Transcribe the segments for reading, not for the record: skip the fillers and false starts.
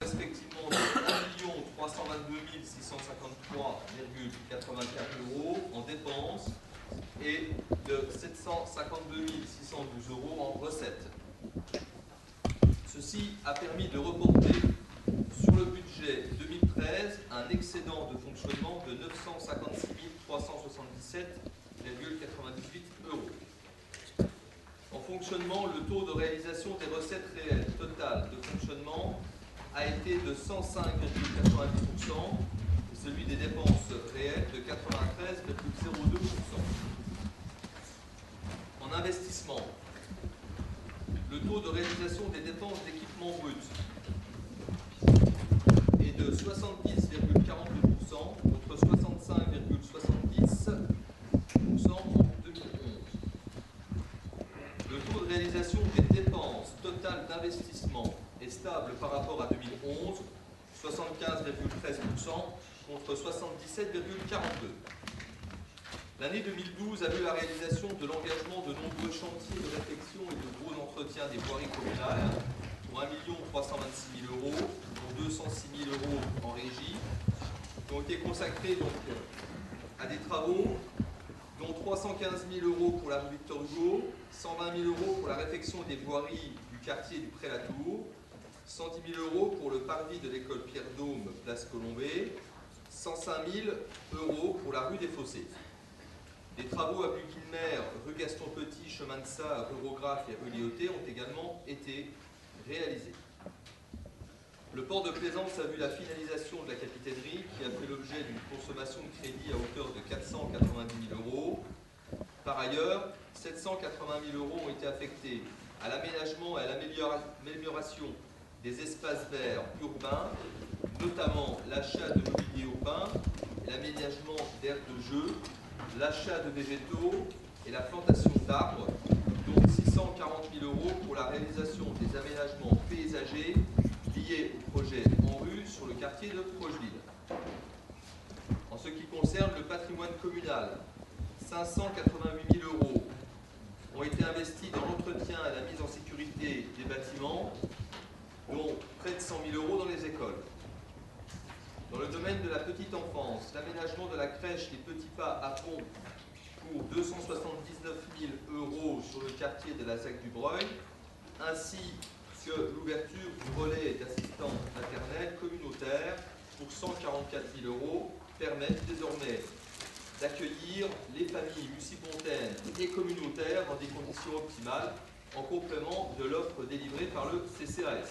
Respectivement de 1 322 653,84 € en dépenses et de 752 612 € en recettes. Ceci a permis de reporter sur le budget 2013 un excédent de fonctionnement de 956 377,98 €. En fonctionnement, le taux de réalisation des recettes réelles totales de fonctionnement a été de 105,90% et celui des dépenses réelles de 93,02%. En investissement, le taux de réalisation des dépenses d'équipement brut est de 70,42% contre 65,70% en 2011. Le taux de réalisation des dépenses totales d'investissement est stable par rapport à 2011, 75,13% contre 77,42%. L'année 2012 a vu la réalisation de l'engagement de nombreux chantiers de réfection et de gros entretien des voiries communales pour 1 326 000 €, dont 206 000 € en régie, qui ont été consacrés donc à des travaux dont 315 000 € pour la rue Victor Hugo, 120 000 € pour la réfection des voiries du quartier du Pré-la-Tour, 110 000 € pour le parvis de l'école Pierre-Daume, place Colombet, 105 000 € pour la rue des Fossés. Des travaux à Buquilmer, rue Gaston-Petit, chemin de Sars, rue Rographe et rue Léoté ont également été réalisés. Le port de Plaisance a vu la finalisation de la capitainerie qui a fait l'objet d'une consommation de crédit à hauteur de 490 000 €. Par ailleurs, 780 000 € ont été affectés à l'aménagement et à l'amélioration des espaces verts urbains, notamment l'achat de mobilier urbain, l'aménagement d'aires de jeu, l'achat de végétaux et la plantation d'arbres, dont 640 000 € pour la réalisation des aménagements paysagers liés au projet En Rue sur le quartier de Procheville. En ce qui concerne le patrimoine communal, 588 000 € ont été investis dans l'entretien et la mise en sécurité des bâtiments, dont près de 100 000 € dans les écoles. Dans le domaine de la petite enfance, l'aménagement de la crèche Les Petits Pas à Pont pour 279 000 € sur le quartier de la ZAC du Breuil, ainsi que l'ouverture du relais d'assistants maternels communautaires pour 144 000 € permettent désormais d'accueillir les familles mucipontaines et communautaires dans des conditions optimales en complément de l'offre délivrée par le CCAS.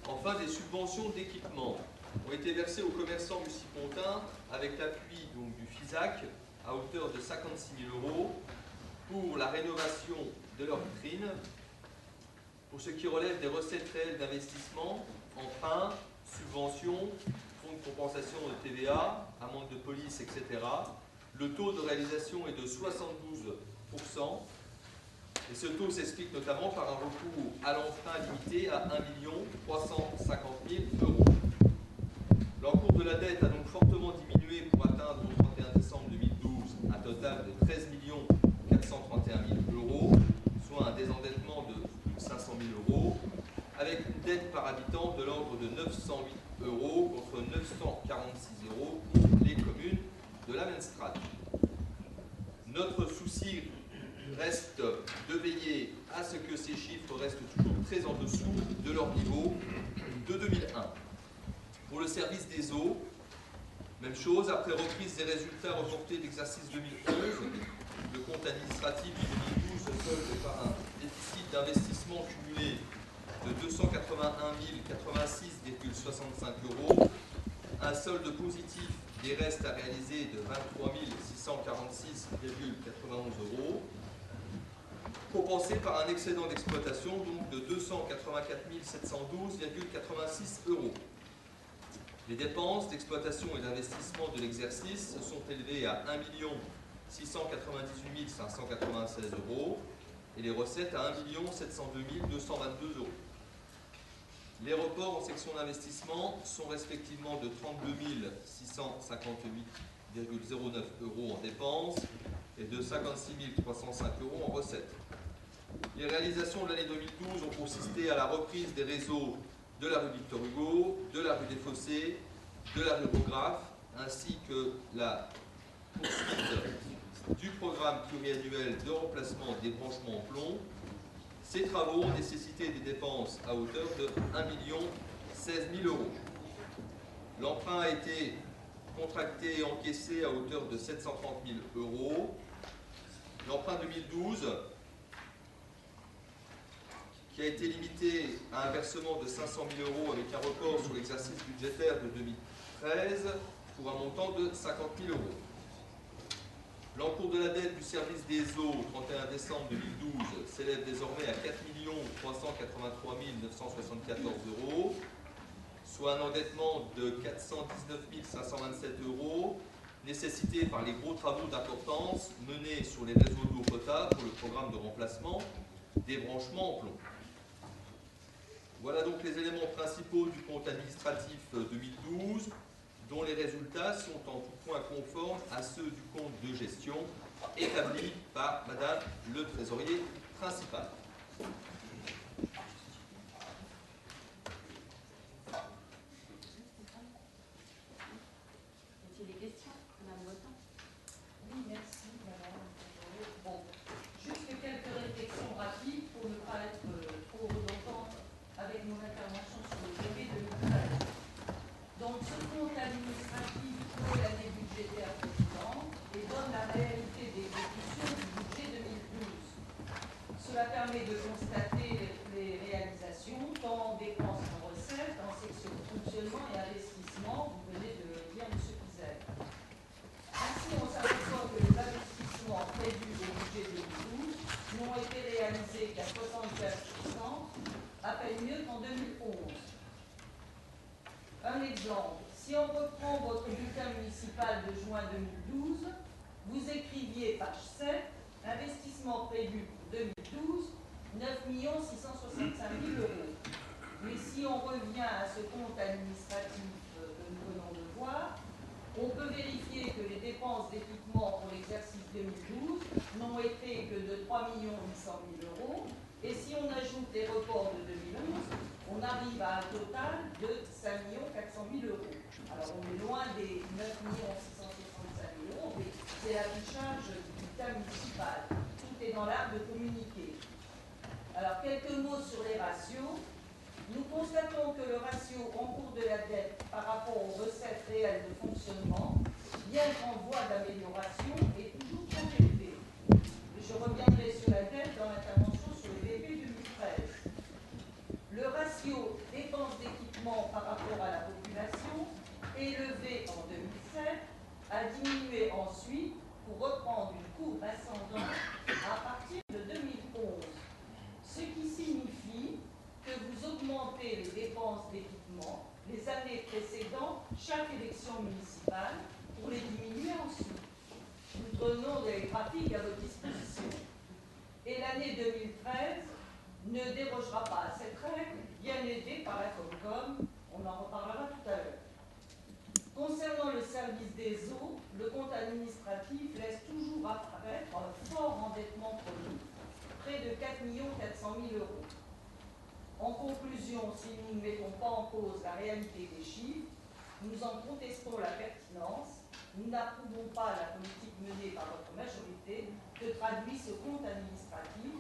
Enfin, des subventions d'équipement ont été versées aux commerçants mucipontins avec l'appui du FISAC à hauteur de 56 000 € pour la rénovation de leurs vitrines. Pour ce qui relève des recettes réelles d'investissement, emprunts, subventions, fonds de compensation de TVA, amendes de police, etc., le taux de réalisation est de 72%. Et ce taux s'explique notamment par un recours à l'emprunt limité à 1 350 000 €. L'encours de la dette a donc fortement diminué pour atteindre au 31 décembre 2012 un total de 13 431 000 €, soit un désendettement de plus de 500 000 €, avec une dette par habitant de l'ordre de 908 € contre 946 € pour les communes de la même strate. Notre souci reste de veiller à ce que ces chiffres restent toujours très en dessous de leur niveau de 2001. Pour le service des eaux, même chose, après reprise des résultats reportés d'exercice 2011, le compte administratif du 2012 se solde par un déficit d'investissement cumulé de 281 086,65 €, un solde positif des restes à réaliser de 23 646,91 €, compensé par un excédent d'exploitation donc de 284 712,86 €. Les dépenses d'exploitation et d'investissement de l'exercice se sont élevées à 1 698 596 € et les recettes à 1 702 222 €. Les reports en section d'investissement sont respectivement de 32 658,09 € en dépenses et de 56 305 € en recettes. Les réalisations de l'année 2012 ont consisté à la reprise des réseaux de la rue Victor Hugo, de la rue des Fossés, de la rue Rographe, ainsi que la poursuite du programme pluriannuel de remplacement des branchements en plomb. Ces travaux ont nécessité des dépenses à hauteur de 1 016 000 €. L'emprunt a été contracté et encaissé à hauteur de 730 000 €. L'emprunt 2012, qui a été limité à un versement de 500 000 € avec un report sur l'exercice budgétaire de 2013 pour un montant de 50 000 €. L'encours de la dette du service des eaux au 31 décembre 2012 s'élève désormais à 4 383 974 €, soit un endettement de 419 527 €, nécessité par les gros travaux d'importance menés sur les réseaux d'eau potable pour le programme de remplacement des branchements en plomb. Voilà donc les éléments principaux du compte administratif 2012, dont les résultats sont en tout point conformes à ceux du compte de gestion établi par Madame le trésorier principal. Des questions, Madame Breton? Oui, merci, Madame. Bon, juste quelques réflexions rapides pour ne pas être trop redondante avec mon intervention sur le budget 2013. Donc, ce compte administratif clôt l'année budgétaire précédente et donne la réalité d'exécution du budget 2012. Cela permet de constater les réalisations, tant en dépenses qu'en recettes, en section de fonctionnement et investissement. Vous venez de le dire, M. Pizet. Ainsi, on s'aperçoit que les investissements prévus au budget 2012 n'ont été réalisés qu'à 64%, à peine mieux qu'en 2011. Un exemple, si on reprend votre bulletin municipal de juin 2012, vous écriviez, page 7, investissement prévu pour 2012, 9 665 000 €. Mais si on revient à ce compte administratif que nous venons de voir, on peut vérifier que les dépenses d'équipement pour l'exercice 2012 n'ont été que de 3 800 000 €. Et si on ajoute les reports de 2011, on arrive à un total de 5 400 000 €. Alors on est loin des 9 665 000 €, mais c'est l'affichage du bulletin municipal. Tout est dans l'art de communiquer. Alors quelques mots sur les ratios. Nous constatons que le ratio encours de la dette par rapport aux recettes réelles de fonctionnement, bien qu'en voie d'amélioration, est toujours trop élevé. Je reviendrai sur la dette dans l'intervention sur le BP 2013. Le ratio dépenses d'équipement par rapport à la population, élevé en 2007, a diminué ensuite pour reprendre une courbe ascendante à partir de 2011. Ce qui signifie que vous augmentez les dépenses d'équipement les années précédant chaque élection municipale pour les diminuer ensuite. Nous prenons des graphiques à votre disposition. Et l'année 2013 ne dérogera pas à cette règle, bien aidée par la Comcom, on en reparlera tout à l'heure. Concernant le service des eaux, le compte administratif laisse toujours apparaître un fort endettement chronique, près de 4 400 000 €. En conclusion, si nous ne mettons pas en cause la réalité des chiffres, nous en contestons la pertinence, nous n'approuvons pas la politique menée par votre majorité que traduit ce compte administratif,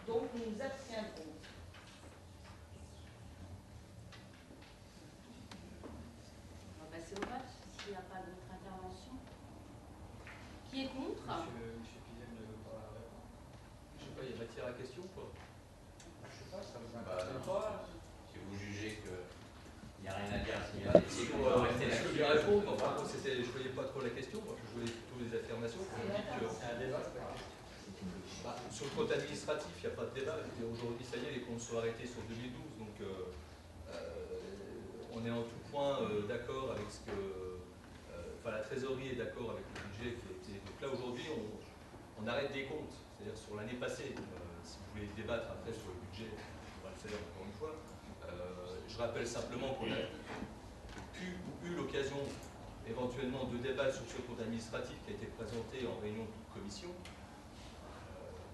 donc nous nous abstiendrons. On va passer au vote, s'il n'y a pas d'autres interventions. Qui est contre? Monsieur Pizet ne veut pas répondre. Je ne sais pas, il y a matière à question ou pas? Je ne sais pas, ça vous intéresse pas. Si vous jugez qu'il n'y a rien à dire, s'il y a Je des peux bien répondre, mais enfin, je ne voyais pas trop la question, parce que je voulais plutôt les affirmations. C'est un débat, c'est pas Sur le compte administratif, il n'y a pas de débat. Aujourd'hui, ça y est, les comptes sont arrêtés sur 2012, donc on est en tout point d'accord avec ce que... la trésorerie est d'accord avec le budget qui a été... Donc là, aujourd'hui, on arrête des comptes, c'est-à-dire sur l'année passée. Si vous voulez débattre après sur le budget, on va le faire encore une fois. Je rappelle simplement qu'on a eu l'occasion éventuellement de débattre sur ce compte administratif qui a été présenté en réunion de commission,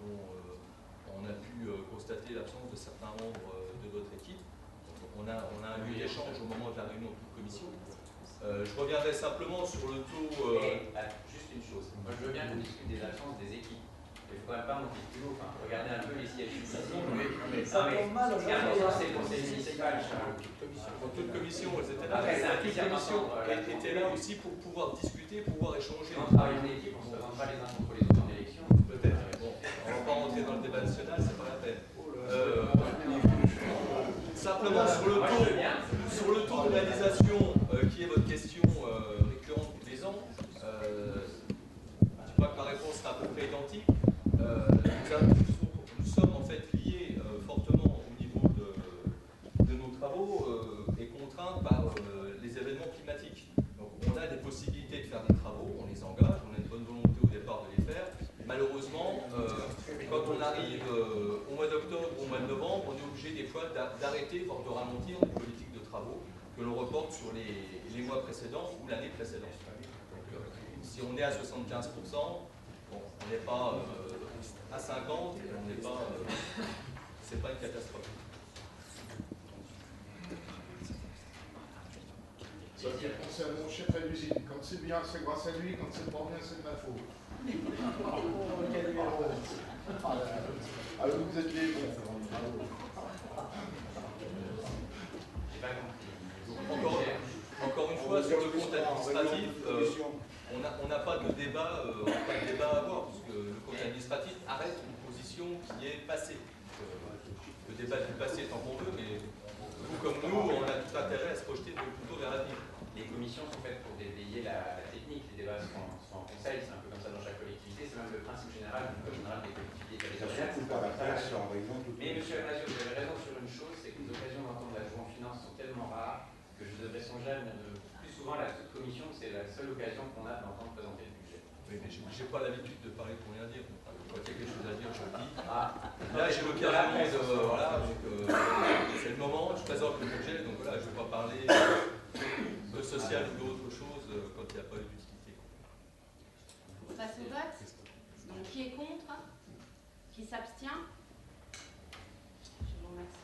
dont on a pu constater l'absence de certains membres de votre équipe. Donc, on a un lieu d'échange au moment de la réunion de commission. Je reviendrai simplement sur le taux. Juste une chose, moi je veux bien qu'on discute des absences des équipes. Il ne faut quand même pas monter plus haut. Enfin, regardez un peu les sièges ici. Ça tombe mal Ce qui est important, c'est le conseil municipal. Pour toute commission, elles étaient là. Après, c'est un toute plaisir commission d'entendre, était là aussi pour pouvoir discuter, pouvoir échanger. On travaille en équipe, on ne se présente pas les uns contre les autres en élection. Peut-être. Bon, on ne va pas rentrer dans le débat national, c'est pas la peine. Simplement sur le taux de réalisation, qui est votre question récurrente tous les ans, je crois que ma réponse sera à peu près identique. Nous sommes en fait liés fortement au niveau de nos travaux et contraints par les événements climatiques. Donc on a des possibilités de faire des travaux, on les engage, on a une bonne volonté au départ de les faire. Malheureusement, quand on arrive au mois d'octobre ou au mois de novembre, on est obligé des fois d'arrêter, voire de ralentir les politiques de travaux que l'on reporte sur les mois précédents ou l'année précédente. Donc, si on est à 75%, bon, on n'est pas à 50%, et on n'est pas, c'est pas une catastrophe. Ça concerne mon chef à l'usine. Quand c'est bien, c'est grâce à lui. Quand c'est pas bien, c'est de ma faute. Alors vous êtes les bons. J'ai pas compris. Encore une fois, sur le compte administratif, on n'a pas de débat, à avoir, puisque le compte administratif arrête une position qui est passée. Le débat du passé tant qu'on veut, mais vous comme nous, on a tout intérêt à se projeter plutôt vers l'avenir. Les commissions sont faites pour déveiller la technique, les débats sont en conseil, c'est un peu comme ça dans chaque collectivité, c'est même le principe général du code général des collectivités territoriales. Mais monsieur Amasio, vous avez raison sur une chose, c'est que les occasions d'entendre l'adjoint en finance sont tellement rares que je devrais songer à plus souvent la commission, c'est la seule occasion qu'on a d'entendre présenter le budget. Oui, mais je n'ai pas l'habitude de parler pour rien dire. Quand il y a quelque chose à dire, je le dis. Ah, là, j'ai l'occasion de. Voilà, c'est le moment, je présente le budget, donc voilà, je ne vais pas parler de social ou d'autre chose quand il n'y a pas d'utilité. On passe au vote. Donc, qui est contre? Qui s'abstient? Je vous remercie.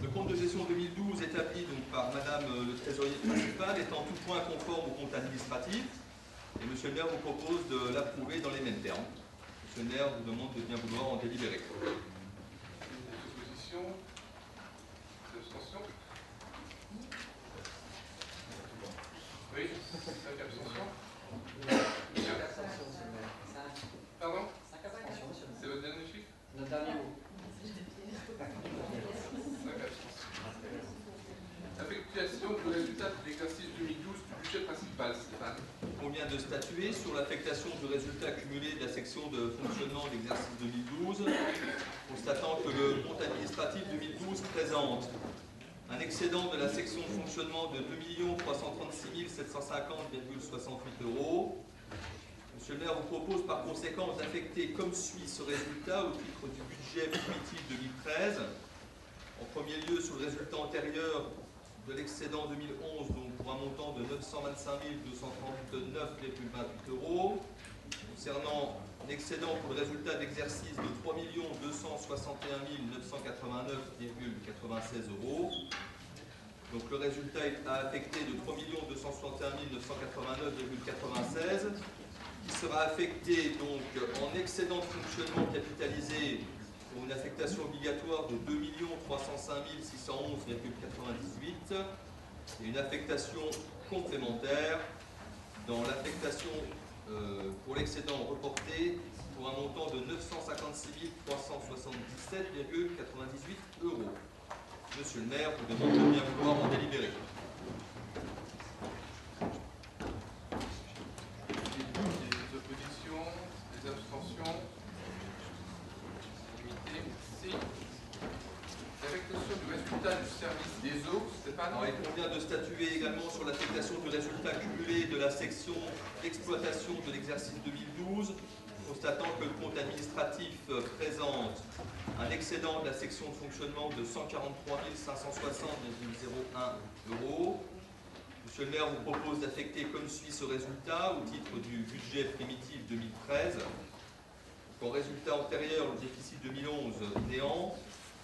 Le compte de gestion 2012 établi donc par Madame le trésorier principal est en tout point conforme au compte administratif et Monsieur le maire vous propose de l'approuver dans les mêmes termes. Monsieur le maire vous demande de bien vouloir en délibérer. Opposition, abstention. Oui, 5 abstentions. Pardon? C'est votre dernier chiffre? Notre dernier mot. 5 abstentions. Affectation du résultat de l'exercice 2012 du budget principal, Stéphane. Il convient de statuer sur l'affectation du résultat cumulé de la section de fonctionnement de l'exercice 2012, constatant que le compte administratif 2012 présente un excédent de la section de fonctionnement de 2 336 750,68 €. Monsieur le maire vous propose par conséquent d'affecter comme suit ce résultat au titre du budget primitif 2013. En premier lieu, sur le résultat antérieur de l'excédent 2011, donc pour un montant de 925 239,28 €. Concernant l'excédent pour le résultat d'exercice de 3 261 989,96 €. Donc le résultat est à affecter de 3 261 989,96 €, qui sera affecté donc en excédent de fonctionnement capitalisé pour une affectation obligatoire de 2 305 611,98 € et une affectation complémentaire dans l'affectation pour l'excédent reporté pour un montant de 956 377,98 €. Monsieur le maire vous demande de bien vouloir en délibérer. Des oppositions, des abstentions? Limité, merci. L'affectation du résultat du service des eaux, Stéphane? Alors, il convient de statuer également sur l'affectation du résultat cumulé de la section d'exploitation de l'exercice 2012, constatant que le compte administratif présente un excédent de la section de fonctionnement de 143 560,01 €. Monsieur le maire vous propose d'affecter comme suit ce résultat au titre du budget primitif 2013. En résultat antérieur, le déficit 2011 néant,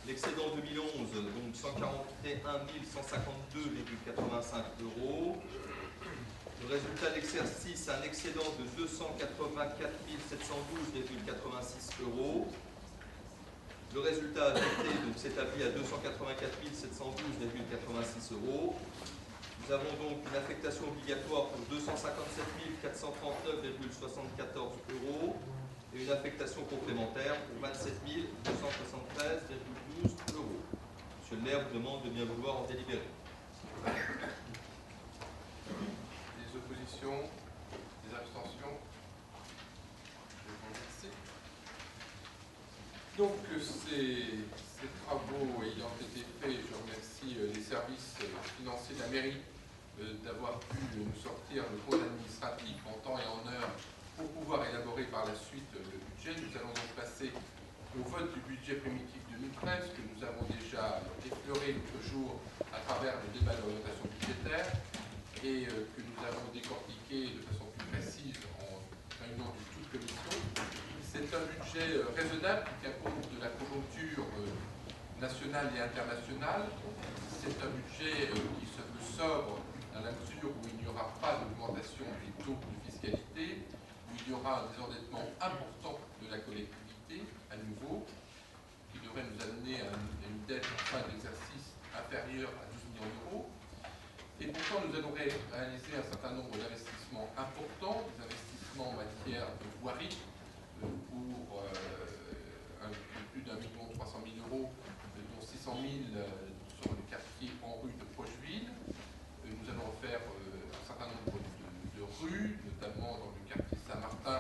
l'excédent 2011 donc 141 152,85 €. Le résultat d'exercice, un excédent de 284 712,86 €. Le résultat affecté s'établit à 284 712,86 €. Nous avons donc une affectation obligatoire pour 257 439,74 € et une affectation complémentaire pour 27 273,12 €. Monsieur le maire vous demande de bien vouloir en délibérer. Des oppositions, des abstentions? Je vous remercie. Donc, ces travaux ayant été faits, je remercie les services financiers de la mairie d'avoir pu nous sortir le compte administratif en temps et en heure pour pouvoir élaborer par la suite le budget. Nous allons donc passer au vote du budget primitif 2013 que nous avons déjà effleuré l'autre jour à travers le débat d'orientation budgétaire et que nous avons décortiqué de façon plus précise en réunion de toute commission. C'est un budget raisonnable qui tient compte de la conjoncture nationale et internationale. C'est un budget qui se veut sobre dans la mesure où il n'y aura pas d'augmentation des taux de fiscalité, où il y aura un désendettement important de la collectivité, à nouveau, qui devrait nous amener à une dette en fin d'exercice inférieure à 12 millions €. Et pourtant, nous allons réaliser un certain nombre d'investissements importants, des investissements en matière de voirie, pour plus d'1 300 000 €, dont 600 000 sur le quartier en rue de Procheville. Nous allons faire un certain nombre de rues, notamment dans le quartier Saint-Martin,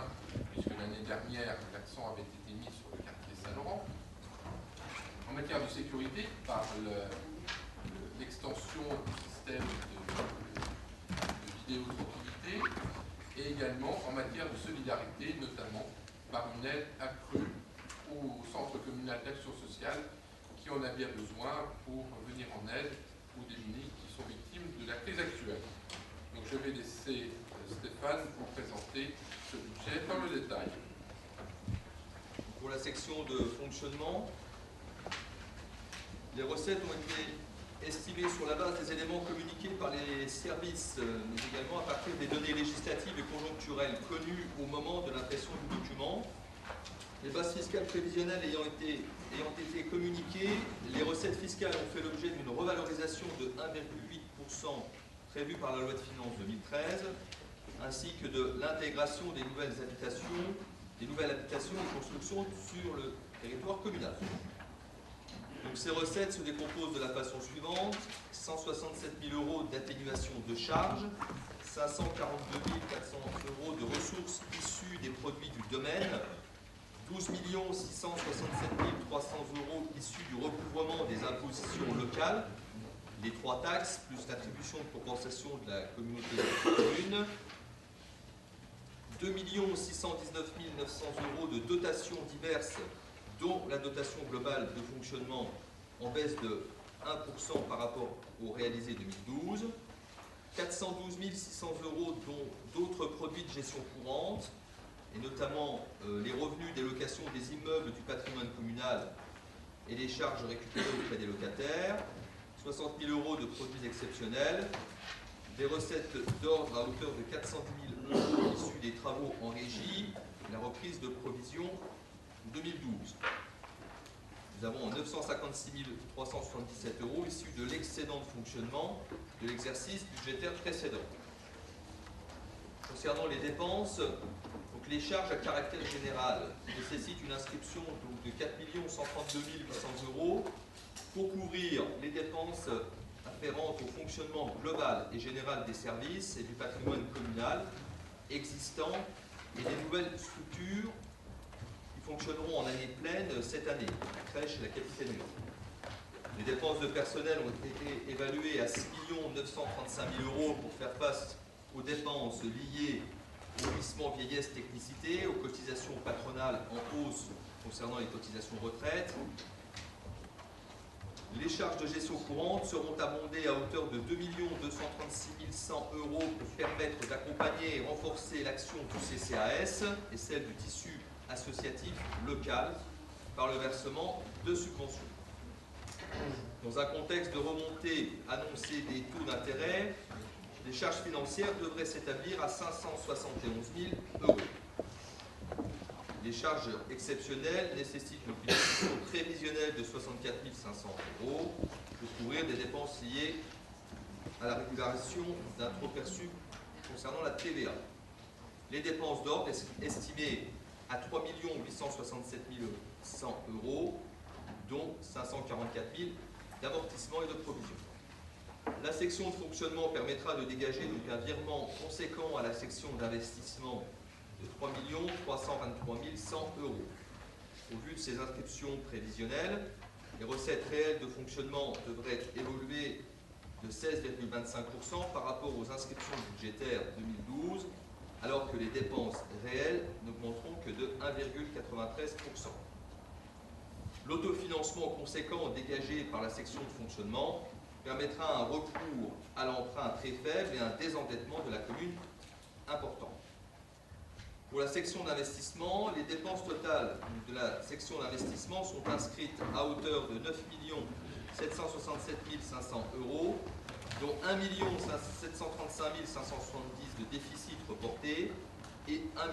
puisque l'année dernière, l'accent avait été mis sur le quartier Saint-Laurent. En matière de sécurité, par l'extension du système de vidéotranquillité, et également en matière de solidarité, notamment par une aide accrue au centre communal d'action sociale qui en a bien besoin pour venir en aide aux démunis qui sont victimes de la crise actuelle. Donc je vais laisser Stéphane vous présenter ce budget dans le détail. Pour la section de fonctionnement, les recettes ont été estimées sur la base des éléments communiqués par les services, mais également à partir des données législatives et conjoncturelles connues au moment de l'impression du document. Les bases fiscales prévisionnelles ayant été communiquées, les recettes fiscales ont fait l'objet d'une revalorisation de 1,8% prévue par la loi de finances 2013, ainsi que de l'intégration des nouvelles habitations et constructions sur le territoire communal. Donc ces recettes se décomposent de la façon suivante: 167 000 € d'atténuation de charges, 542 400 € de ressources issues des produits du domaine, 12 667 300 € issus du recouvrement des impositions locales, les 3 taxes, plus l'attribution de compensation de la communauté de communes, 2 619 900 € de dotations diverses, dont la dotation globale de fonctionnement en baisse de 1% par rapport au réalisé 2012, 412 600 € dont d'autres produits de gestion courante, et notamment les revenus des locations des immeubles du patrimoine communal et les charges récupérées auprès des locataires, 60 000 € de produits exceptionnels, des recettes d'ordre à hauteur de 410 000 € issues des travaux en régie, la reprise de provisions 2012. Nous avons 956 377 € issus de l'excédent de fonctionnement de l'exercice budgétaire précédent. Concernant les dépenses, donc les charges à caractère général nécessitent une inscription donc, de 4 132 800 € pour couvrir les dépenses afférentes au fonctionnement global et général des services et du patrimoine communal existant et des nouvelles structures qui fonctionneront en année pleine cette année, la crèche et la capitainerie. Les dépenses de personnel ont été évaluées à 6 935 000 € pour faire face aux dépenses liées au glissement vieillesse technicité, aux cotisations patronales en hausse concernant les cotisations retraite. Les charges de gestion courante seront abondées à hauteur de 2 236 100 € pour permettre d'accompagner et renforcer l'action du CCAS et celle du tissu associatif local par le versement de subventions. Dans un contexte de remontée annoncée des taux d'intérêt, les charges financières devraient s'établir à 571 000 €. Les charges exceptionnelles nécessitent une utilisation prévisionnelle de 64 500 € pour couvrir des dépenses liées à la régularisation d'un trop perçu concernant la TVA. Les dépenses d'ordre estimées à 3 867 100 €, dont 544 000 d'amortissement et de provision. La section de fonctionnement permettra de dégager donc un virement conséquent à la section d'investissement de 3 323 100 €. Au vu de ces inscriptions prévisionnelles, les recettes réelles de fonctionnement devraient évoluer de 16,25% par rapport aux inscriptions budgétaires 2012, alors que les dépenses réelles n'augmenteront que de 1,93%. L'autofinancement conséquent dégagé par la section de fonctionnement permettra un recours à l'emprunt très faible et un désendettement de la commune important. Pour la section d'investissement, les dépenses totales de la section d'investissement sont inscrites à hauteur de 9 767 500 €, dont 1 735 570 € de déficit reporté et 1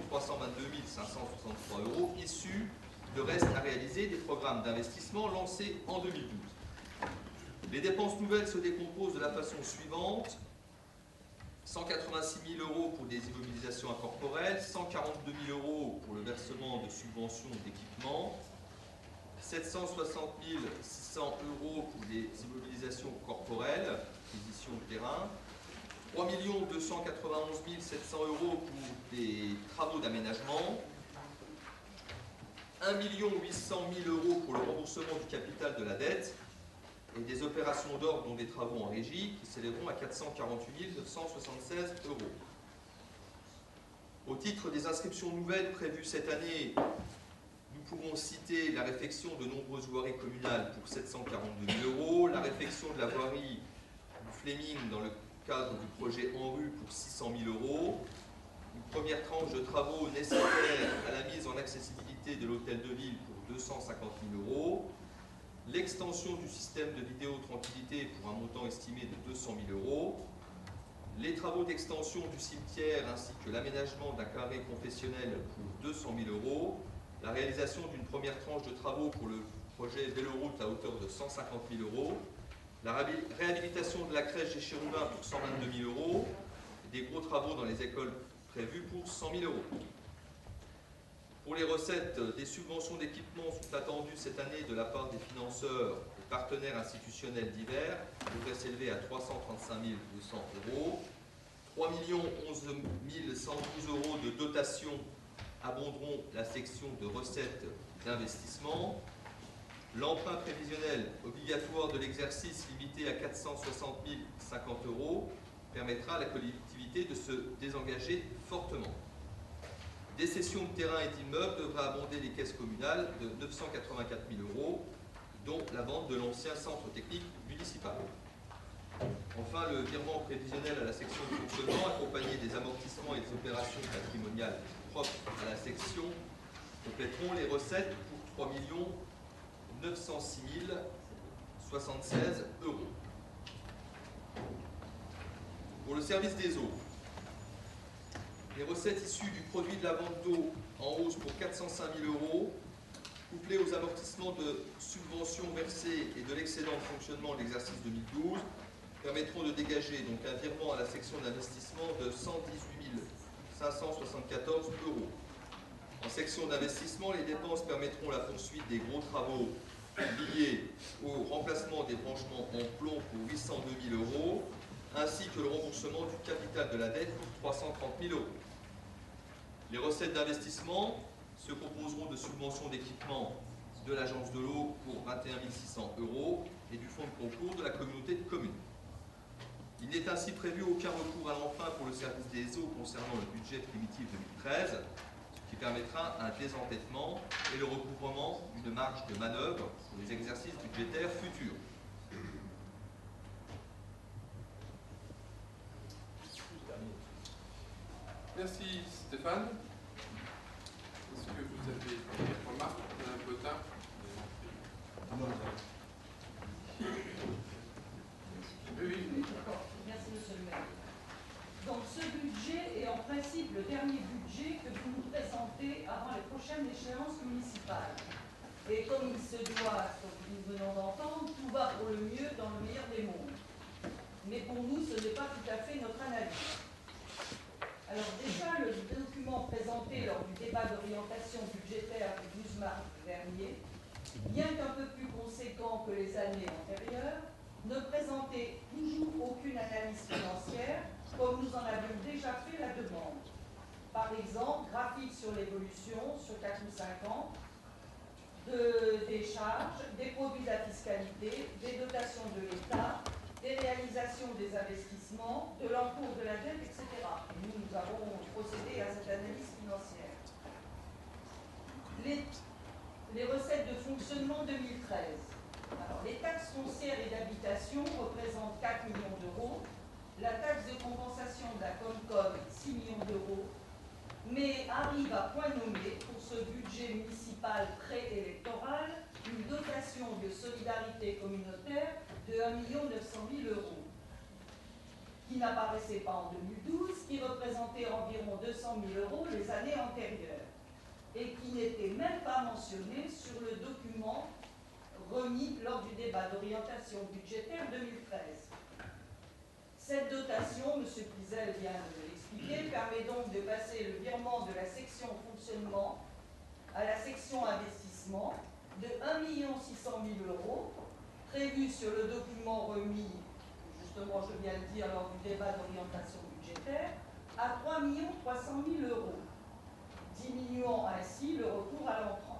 322 563 € issus de reste à réaliser des programmes d'investissement lancés en 2012. Les dépenses nouvelles se décomposent de la façon suivante: 186 000 € pour des immobilisations incorporelles, 142 000 € pour le versement de subventions d'équipement, 760 600 € pour des immobilisations corporelles, acquisition de terrain, 3 291 700 € pour des travaux d'aménagement, 1 800 000 € pour le remboursement du capital de la dette et des opérations d'ordre dont des travaux en régie qui s'élèveront à 448 976 €. Au titre des inscriptions nouvelles prévues cette année, nous pouvons citer la réfection de nombreuses voiries communales pour 742 000 €, la réfection de la voirie du Fleming dans le cadre du projet En Rue pour 600 000 €, une première tranche de travaux nécessaires à la mise en accessibilité de l'hôtel de ville pour 250 000 €, l'extension du système de vidéo tranquillité pour un montant estimé de 200 000 €, les travaux d'extension du cimetière ainsi que l'aménagement d'un carré confessionnel pour 200 000 €, la réalisation d'une première tranche de travaux pour le projet Véloroute à hauteur de 150 000 €, la réhabilitation de la crèche des Chérubins pour 122 000 €, et des gros travaux dans les écoles prévus pour 100 000 €. Pour les recettes, des subventions d'équipement sont attendues cette année de la part des financeurs et partenaires institutionnels divers, qui devraient s'élever à 335 200 €. 3 011 112 € de dotation abonderont la section de recettes d'investissement. L'emprunt prévisionnel obligatoire de l'exercice limité à 460 050 € permettra à la collectivité de se désengager fortement. Des cessions de terrains et d'immeubles devraient abonder les caisses communales de 984 000 €, dont la vente de l'ancien centre technique municipal. Enfin, le virement prévisionnel à la section de fonctionnement, accompagné des amortissements et des opérations patrimoniales propres à la section, compléteront les recettes pour 3 906 076 €. Pour le service des eaux, les recettes issues du produit de la vente d'eau en hausse pour 405 000 €, couplées aux amortissements de subventions versées et de l'excédent de fonctionnement de l'exercice 2012, permettront de dégager donc un virement à la section d'investissement de 118 574 €. En section d'investissement, les dépenses permettront la poursuite des gros travaux liés au remplacement des branchements en plomb pour 802 000 €, ainsi que le remboursement du capital de la dette pour 330 000 €. Les recettes d'investissement se composeront de subventions d'équipement de l'Agence de l'eau pour 21 600 € et du fonds de concours de la communauté de communes. Il n'est ainsi prévu aucun recours à l'emprunt pour le service des eaux concernant le budget primitif 2013, ce qui permettra un désendettement et le recouvrement d'une marge de manœuvre pour les exercices budgétaires futurs. Merci Stéphane. Est-ce que vous avez des remarques, Mme Botin? Oui. Merci, monsieur le maire. Donc, ce budget est en principe le dernier budget que vous nous présentez avant les prochaines échéances municipales. Et comme il se doit, ce que nous venons d'entendre, tout va pour le mieux dans le meilleur des mondes. Mais pour nous, ce n'est pas tout à fait notre analyse. Alors déjà, le document présenté lors du débat d'orientation budgétaire du 12 mars dernier, bien qu'un peu plus conséquent que les années antérieures, ne présentait toujours aucune analyse financière, comme nous en avions déjà fait la demande. Par exemple, graphique sur l'évolution, sur 4 ou 5 ans, des charges, des produits de la fiscalité, des dotations de l'État, des réalisations des investissements, de l'encours de la dette, etc. Et nous avons procédé à cette analyse financière. Les recettes de fonctionnement 2013. Alors, les taxes foncières et d'habitation représentent 4 millions d'euros, la taxe de compensation de la Comcom 6 millions d'euros, mais arrive à point nommé pour ce budget municipal préélectoral une dotation de solidarité communautaire de 1 900 000 €, qui n'apparaissait pas en 2012, qui représentait environ 200 000 € les années antérieures, et qui n'était même pas mentionné sur le document remis lors du débat d'orientation budgétaire 2013. Cette dotation, M. Pizel vient de l'expliquer, permet donc de passer le virement de la section fonctionnement à la section investissement de 1 600 000 €, prévu sur le document remis, justement je viens de le dire lors du débat d'orientation budgétaire, à 3 300 000 €, diminuant ainsi le recours à l'emprunt.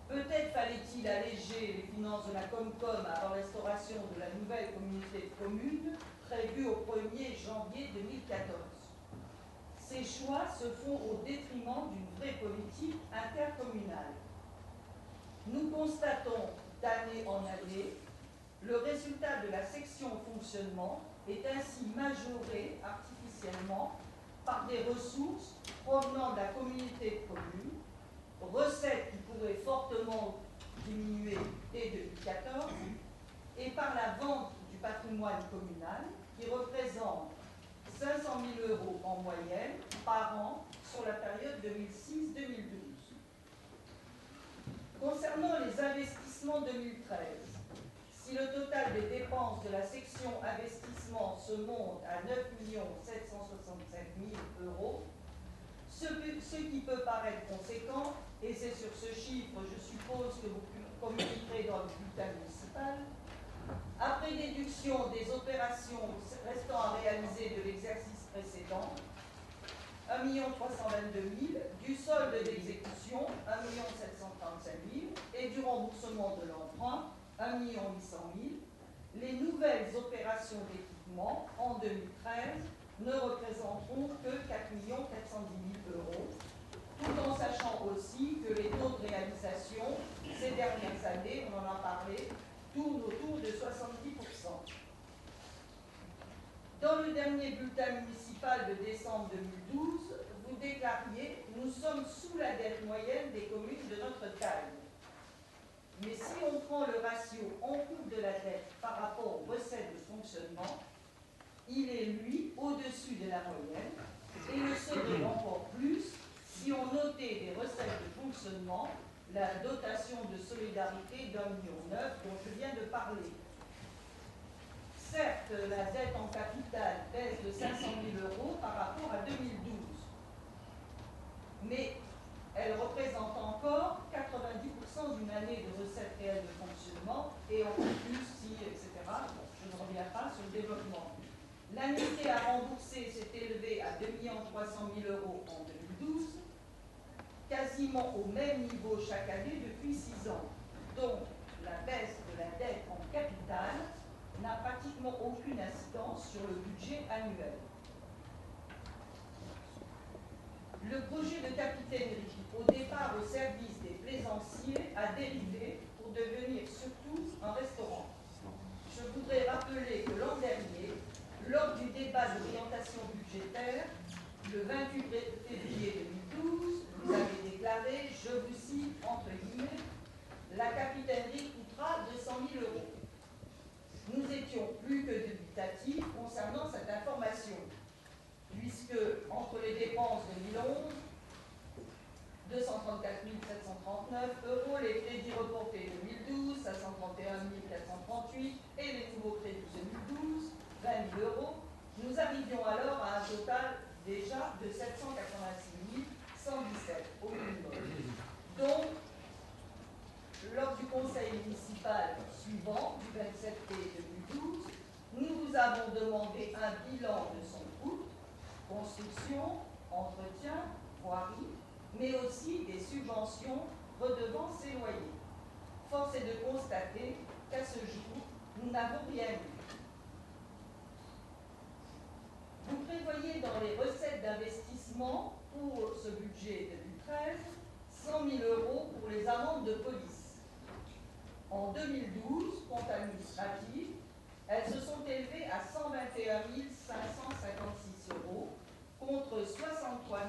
Peut-être fallait-il alléger les finances de la Comcom avant l'instauration de la nouvelle communauté de communes prévue au 1er janvier 2014. Ces choix se font au détriment d'une vraie politique intercommunale. Nous constatons d'année en année, le résultat de la section fonctionnement est ainsi majoré artificiellement par des ressources provenant de la communauté de communes, recettes qui pourraient fortement diminuer dès 2014, et par la vente du patrimoine communal qui représente 500 000 € en moyenne par an sur la période 2006-2012. Concernant les investissements 2013, si le total des dépenses de la section investissement se monte à 9 765 000 €, ce qui peut paraître conséquent, et c'est sur ce chiffre, je suppose, que vous communiquerez dans le bulletin municipal, après déduction des opérations restant à réaliser de l'exercice précédent, 1 322 000, du solde d'exécution, 1 735 000, et du remboursement de l'emprunt, 1 800 000, les nouvelles opérations d'équipement en 2013 ne représenteront que 4 410 000 €, tout en sachant aussi que les taux de réalisation ces dernières années, on en a parlé, tournent autour de 70%. Dans le dernier bulletin municipal de décembre 2012, vous déclariez « Nous sommes sous la dette moyenne des communes de notre taille ». Mais si on prend le ratio en coût de la dette par rapport aux recettes de fonctionnement, il est, lui, au-dessus de la moyenne, et le serait encore plus si on notait des recettes de fonctionnement, la dotation de solidarité d'1,9 million dont je viens de parler. Certes, la dette en capital baisse de 500 000 € par rapport à 2012, mais elle représente encore 90% d'une année de recettes réelles de fonctionnement, et en plus, si, etc. Bon, je ne reviens pas sur le développement. L'annuité à rembourser s'est élevée à 2 300 000 € en 2012, quasiment au même niveau chaque année depuis 6 ans. Donc, la baisse de la dette en capital n'a pratiquement aucune incidence sur le budget annuel. Le projet de capitainerie, au départ au service des plaisanciers, a dérivé pour devenir surtout un restaurant. Je voudrais rappeler que l'an dernier, lors du débat d'orientation budgétaire, le 28 février 2012, vous avez déclaré, je vous cite, entre guillemets, la capitainerie coûtera 200 000 €. Nous étions plus que dubitatifs concernant cette information, puisque entre les dépenses 2011, 234 739 €, les crédits reportés 2012, 531 438, et les nouveaux crédits 2012, 20 000 €, nous arrivions alors à un total déjà de 786 117 au minimum. Donc, lors du conseil municipal suivant, du 27 mai 2012, nous vous avons demandé un bilan de son coût, construction, entretien, voirie, mais aussi des subventions, redevances et loyers. Force est de constater qu'à ce jour, nous n'avons rien eu. Vous prévoyez dans les recettes d'investissement pour ce budget 2013 100 000 € pour les amendes de police. En 2012, compte administratif, elles se sont élevées à 121 556 € contre 63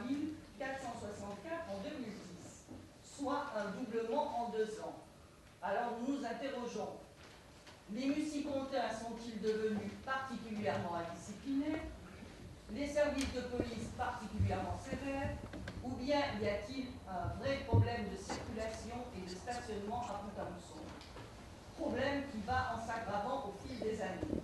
464 en 2010, soit un doublement en 2 ans. Alors nous nous interrogeons, les musicontins sont-ils devenus particulièrement indisciplinés, les services de police particulièrement sévères, ou bien y a-t-il un vrai problème de circulation et de stationnement à Pont-à-Mousson? Problème qui va en s'aggravant au fil des années.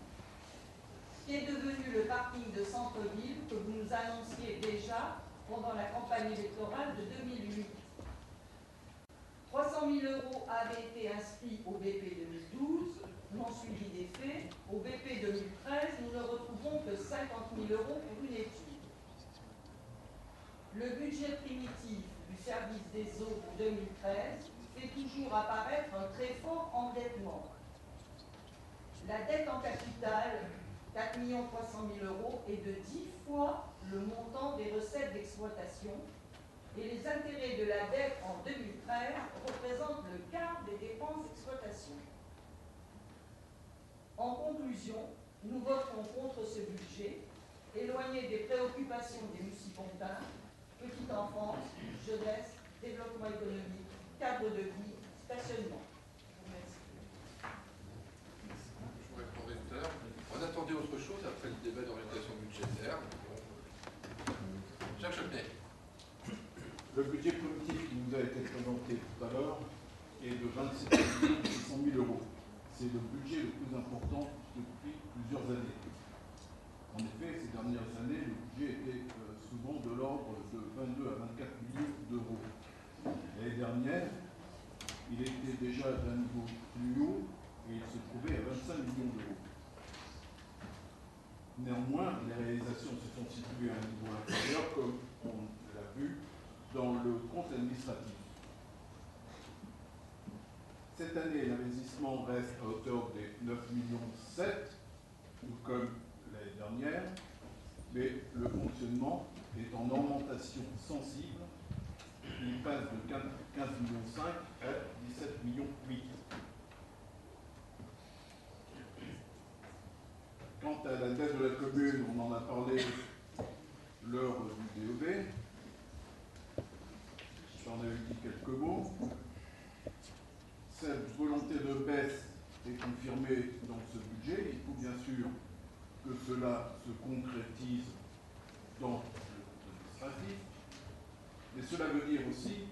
Qui est devenu le parking de centre-ville que vous nous annonciez déjà pendant la campagne électorale de 2008. 300 000 € avaient été inscrits au BP 2012, non suivi des faits. Au BP 2013, nous ne retrouvons que 50 000 € pour une étude. Le budget primitif du service des eaux pour 2013 fait toujours apparaître un très fort endettement. La dette en capital, 4 300 000 € est de 10 fois le montant des recettes d'exploitation, et les intérêts de la dette en 2013 représentent le quart des dépenses d'exploitation. En conclusion, nous voterons contre ce budget, éloigné des préoccupations des Musicontins, petite enfance, jeunesse, développement économique, cadre de vie, stationnement. Merci. Je vous répondrai tout à l'heure. On attendait autre chose après le débat d'orientation budgétaire. Jacques Chapnet. Le budget primitif qui nous a été présenté tout à l'heure est de 27 600 000 €. C'est le budget le plus important depuis plusieurs années. En effet, ces dernières années, le budget était souvent de l'ordre de 22 à 24 millions d'euros. L'année dernière, il était déjà d'un niveau plus haut et il se trouvait à 25 millions d'euros. Néanmoins, les réalisations se sont situées à un niveau inférieur, comme on l'a vu dans le compte administratif. Cette année, l'investissement reste à hauteur des 9,7 millions, tout comme l'année dernière, mais le fonctionnement est en augmentation sensible. Il passe de 15,5 millions à 17,8 millions. Quant à la dette de la commune, on en a parlé lors du DEB. J'en avais dit quelques mots. Cette volonté de baisse est confirmée dans ce budget. Il faut bien sûr que cela se concrétise dans le administratif. Mais cela veut dire aussi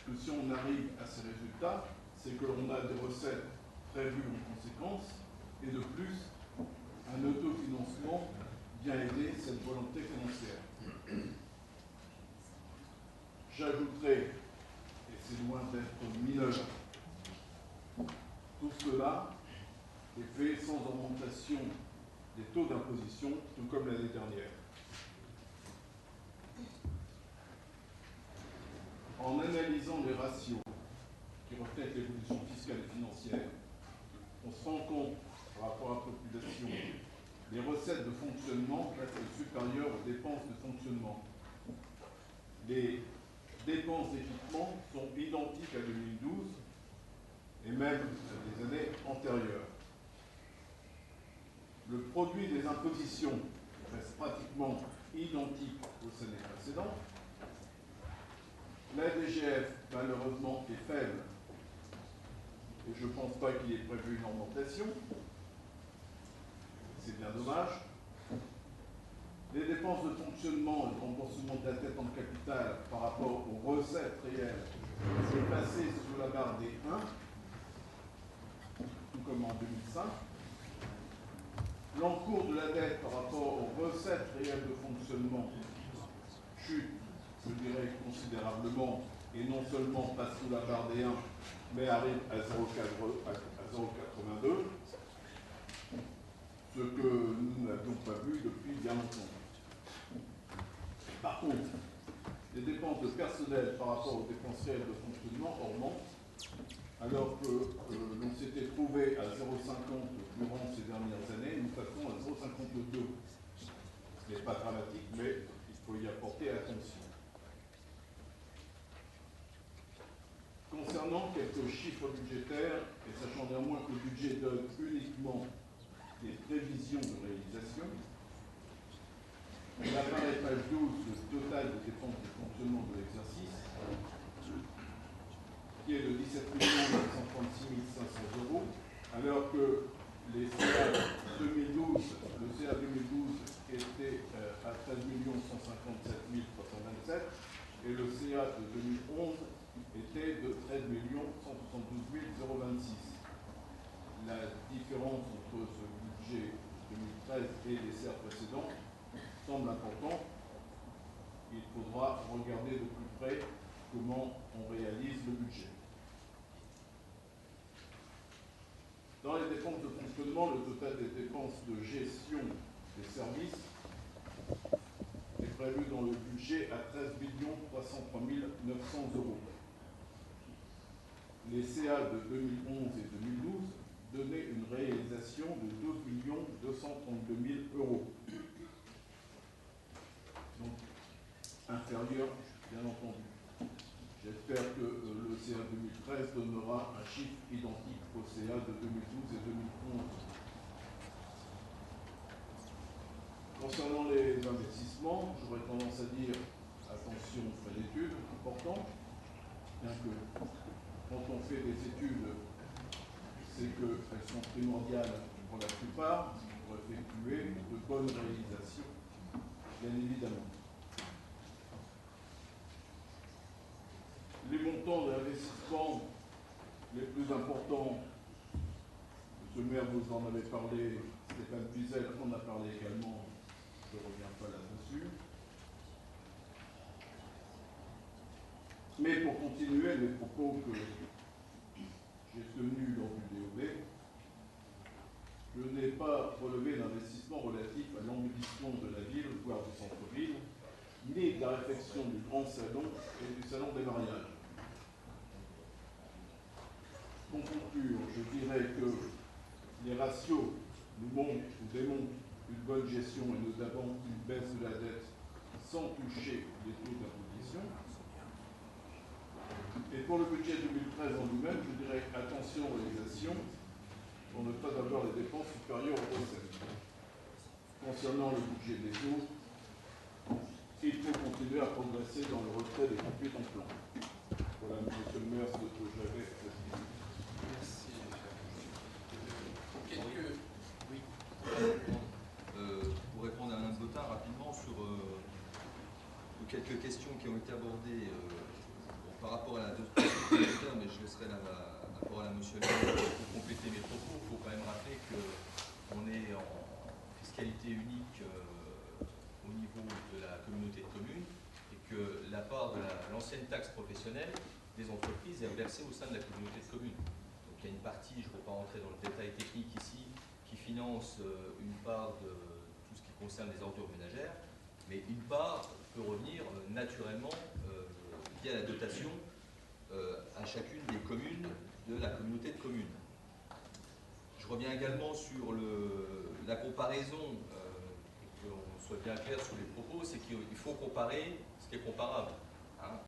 que si on arrive à ces résultats, c'est que l'on a des recettes prévues en conséquence, et de plus, un autofinancement vient aider cette volonté financière. J'ajouterai, et c'est loin d'être mineur, tout cela est fait sans augmentation des taux d'imposition, tout comme l'année dernière. En analysant les ratios qui reflètent l'évolution fiscale et financière, on se rend compte, par rapport à la population, les recettes de fonctionnement restent supérieures aux dépenses de fonctionnement. Les dépenses d'équipement sont identiques à 2012 et même à des années antérieures. Le produit des impositions reste pratiquement identique aux années précédentes. La DGF, malheureusement, est faible et je ne pense pas qu'il ait prévu une augmentation. C'est bien dommage. Les dépenses de fonctionnement et de remboursement de la dette en capital par rapport aux recettes réelles est passé sous la barre des 1, tout comme en 2005. L'encours de la dette par rapport aux recettes réelles de fonctionnement chute, je dirais, considérablement, et non seulement passe sous la barre des 1, mais arrive à 0,82, ce que nous n'avions pas vu depuis bien longtemps. Par contre, les dépenses de personnel par rapport aux dépenses réelles de fonctionnement augmentent, alors que l'on s'était trouvé à 0,50 durant ces dernières années, nous passons à 0,52. Ce n'est pas dramatique, mais il faut y apporter attention. Concernant quelques chiffres budgétaires, et sachant néanmoins que le budget donne uniquement des prévisions de réalisation, il apparaît page 12 le total des dépenses de fonctionnement de l'exercice, qui est de 17 936 500 €, alors que les CA 2012, le CA 2012 était à 13 157 327 et le CA de 2011 était de 13 172 026. La différence entre ce budget 2013 et les CA précédents semble importante. Il faudra regarder de plus près comment on réalise le budget. Dans les dépenses de fonctionnement, le total des dépenses de gestion des services est prévu dans le budget à 13 303 900 €. Les CA de 2011 et 2012 donnaient une réalisation de 12 232 000 €. Donc, inférieur, bien entendu. J'espère que le CA 2013 donnera un chiffre identique au CA de 2012 et 2011. Concernant les investissements, j'aurais tendance à dire attention aux frais d'études, important, bien que quand on fait des études, c'est qu'elles sont primordiales pour la plupart, pour effectuer de bonnes réalisations, bien évidemment. Les montants d'investissement les plus importants, M. le maire, vous en avez parlé, Stéphane Puisel en a parlé également, je ne reviens pas là-dessus. Mais pour continuer les propos que j'ai tenus lors du DOB, je n'ai pas relevé d'investissement relatif à l'embellissement de la ville, voire du centre-ville, ni de la réfection du grand salon et du salon des mariages. Pour conclure, je dirais que les ratios nous montrent ou démontrent une bonne gestion et notamment une baisse de la dette sans toucher les taux d'imposition. Et pour le budget 2013 en lui-même, je dirais attention aux réalisations pour ne pas avoir les dépenses supérieures aux recettes. Concernant le budget des eaux, il faut continuer à progresser dans le retrait des coupures en plan. Voilà, monsieur le maire, ce que j'avais à dire. Merci. Oui. Pour répondre à Alain Botin rapidement sur quelques questions qui ont été abordées par rapport à la deuxième, mais je laisserai la parole à monsieur le maire pour compléter mes propos. Il faut quand même rappeler qu'on est en fiscalité unique au niveau de la communauté de communes et que la part de l'ancienne taxe professionnelle des entreprises est versée au sein de la communauté de communes. Donc il y a une partie, je ne vais pas rentrer dans le détail technique ici, qui finance une part de tout ce qui concerne les ordures ménagères, mais une part peut revenir naturellement via la dotation à chacune des communes de la communauté de communes. Je reviens également sur la comparaison, pour qu'on soit bien clair sur les propos, c'est qu'il faut comparer ce qui est comparable.